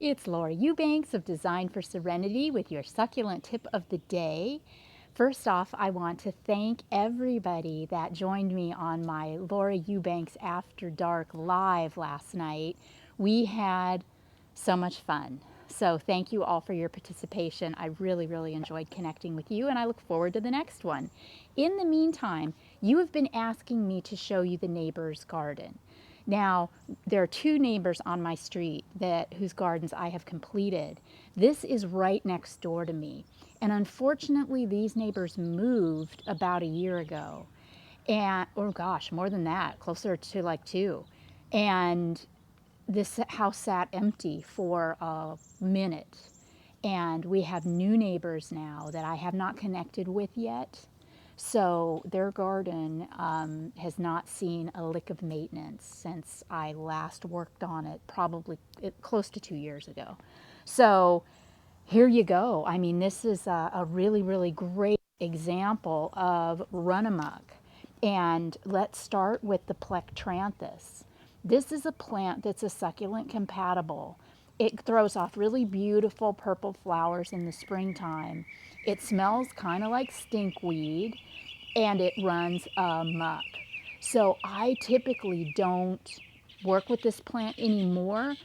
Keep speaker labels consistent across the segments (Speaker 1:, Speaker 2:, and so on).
Speaker 1: It's Laura Eubanks of Design for Serenity with your succulent tip of the day. First off, I want to thank everybody that joined me on my Laura Eubanks After Dark live last night. We had so much fun. So thank you all for your participation. I really enjoyed connecting with you, and I look forward to the next one. In the meantime, you have been asking me to show you the neighbor's garden. Now, there are two neighbors on my street whose gardens I have completed. This is right next door to me. And unfortunately, these neighbors moved about a year ago. And, oh gosh, more than that, closer to like two. And this house sat empty for a minute. And we have new neighbors now that I have not connected with yet. So their garden has not seen a lick of maintenance since I last worked on it, probably close to 2 years ago. So here you go. I mean, this is a really great example of run amok. And let's start with the Plectranthus. This is a plant that's a succulent compatible. It throws off really beautiful purple flowers in the springtime. It smells kind of like stinkweed, and it runs amok. So I typically don't work with this plant anymore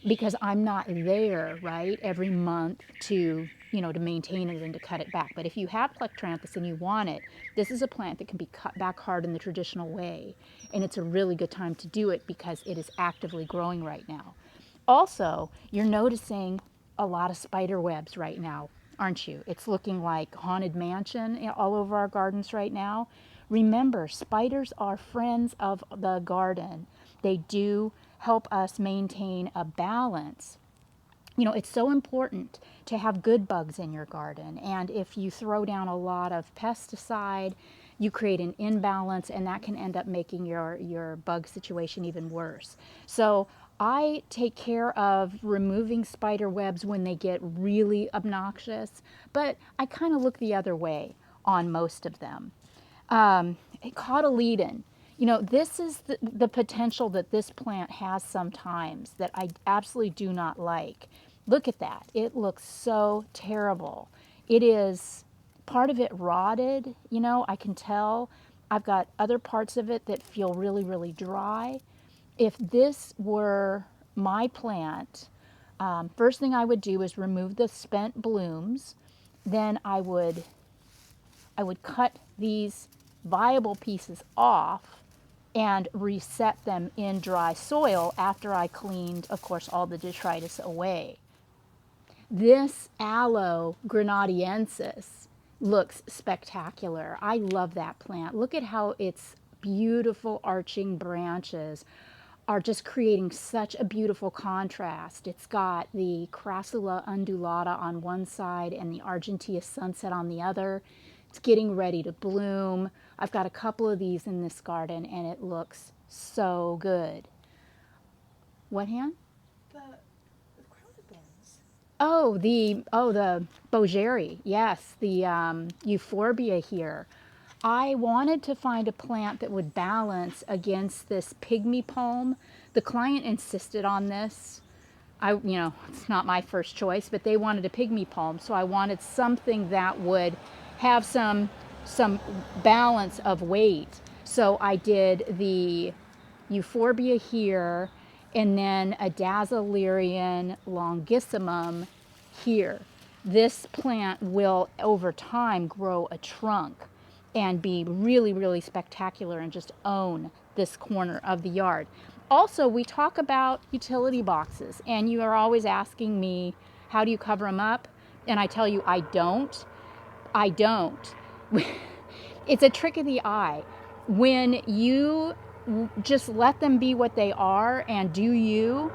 Speaker 1: because I'm not there, right, every month to, to maintain it and to cut it back. But if you have Plectranthus and you want it, this is a plant that can be cut back hard in the traditional way. And it's a really good time to do it because it is actively growing right now. Also, you're noticing a lot of spider webs right now, aren't you? It's looking like Haunted Mansion all over our gardens right now. Remember, spiders are friends of the garden. They do help us maintain a balance. It's so important to have good bugs in your garden. And if you throw down a lot of pesticide, you create an imbalance, and that can end up making your bug situation even worse. So I take care of removing spider webs when they get really obnoxious, but I kind of look the other way on most of them. Cotyledon. This is the potential that this plant has sometimes that I absolutely do not like. Look at that. It looks so terrible. It is part of it rotted, I can tell. I've got other parts of it that feel really dry. If this were my plant, first thing I would do is remove the spent blooms. Then I would cut these viable pieces off and reset them in dry soil after I cleaned, of course, all the detritus away. This Aloe grenadiensis looks spectacular. I love that plant. Look at how its beautiful arching branches are just creating such a beautiful contrast. It's got the Crassula undulata on one side and the Argentea sunset on the other. It's getting ready to bloom. I've got a couple of these in this garden and it looks so good. What, Han?
Speaker 2: The crowned.
Speaker 1: The Bogeri, yes, the euphorbia here. I wanted to find a plant that would balance against this pygmy palm. The client insisted on this. It's not my first choice, but they wanted a pygmy palm, so I wanted something that would have some balance of weight. So I did the euphorbia here, and then a Dazzlerian longissimum here. This plant will, over time, grow a trunk and be really spectacular and just own this corner of the yard. Also, we talk about utility boxes, and you are always asking me, how do you cover them up? And I tell you, I don't. It's a trick of the eye. When you just let them be what they are and do you,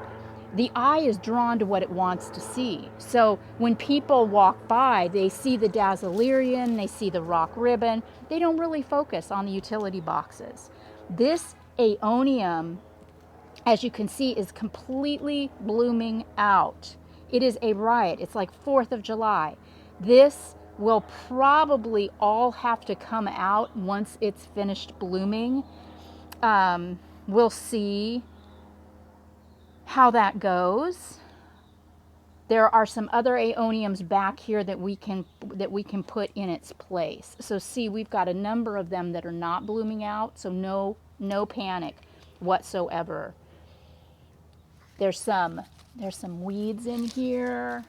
Speaker 1: the eye is drawn to what it wants to see. So when people walk by, they see the Dazzlerian, they see the rock ribbon, they don't really focus on the utility boxes. This Aeonium, as you can see, is completely blooming out. It is a riot. It's like 4th of July. This will probably all have to come out once it's finished blooming. We'll see how that goes. There are some other aeoniums back here that we can put in its place. So see, we've got a number of them that are not blooming out, so no panic whatsoever. There's some weeds in here.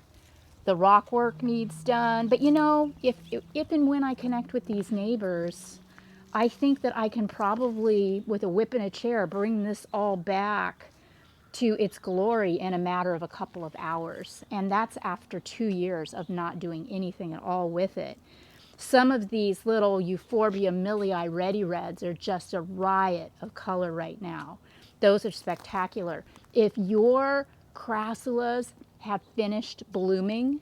Speaker 1: The rock work needs done. But you know, if and when I connect with these neighbors, I think that I can probably, with a whip and a chair, bring this all back to its glory in a matter of a couple of hours. And that's after 2 years of not doing anything at all with it. Some of these little Euphorbia millii ready reds are just a riot of color right now. Those are spectacular. If your crassulas have finished blooming,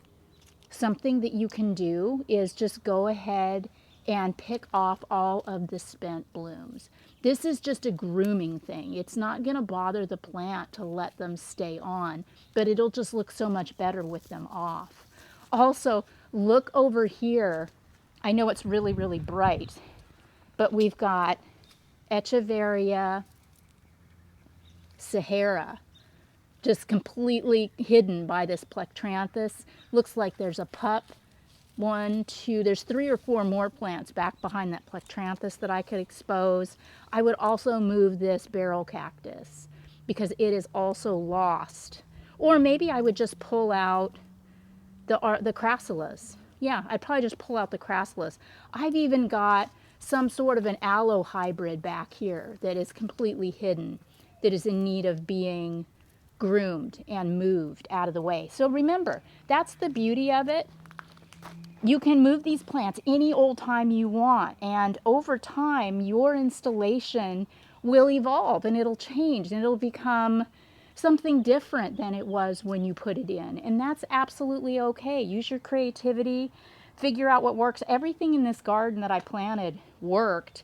Speaker 1: something that you can do is just go ahead and pick off all of the spent blooms. This is just a grooming thing. It's not going to bother the plant to let them stay on, but it'll just look so much better with them off. Also, look over here. I know it's really, really bright, but we've got Echeveria Sahara just completely hidden by this Plectranthus. Looks like there's a pup. There's 3 or 4 more plants back behind that Plectranthus that I could expose. I would also move this barrel cactus because it is also lost. Or maybe I would just pull out the crassulas. Yeah, I'd probably just pull out the crassulas. I've even got some sort of an aloe hybrid back here that is completely hidden, that is in need of being groomed and moved out of the way. So remember, that's the beauty of it. You can move these plants any old time you want, and over time your installation will evolve and it'll change and it'll become something different than it was when you put it in, and that's absolutely okay. Use your creativity, figure out what works. Everything in this garden that I planted worked,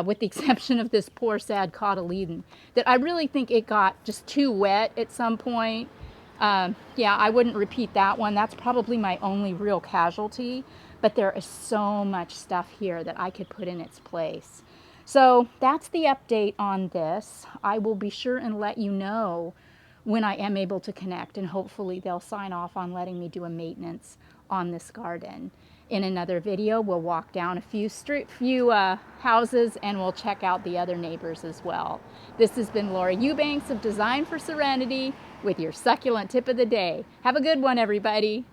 Speaker 1: with the exception of this poor sad cotyledon that I really think it got just too wet at some point. Yeah, I wouldn't repeat that one. That's probably my only real casualty, but there is so much stuff here that I could put in its place. So that's the update on this. I will be sure and let you know when I am able to connect, and hopefully they'll sign off on letting me do a maintenance on this garden. In another video, we'll walk down a few houses and we'll check out the other neighbors as well. This has been Laura Eubanks of Design for Serenity with your succulent tip of the day. Have a good one, everybody.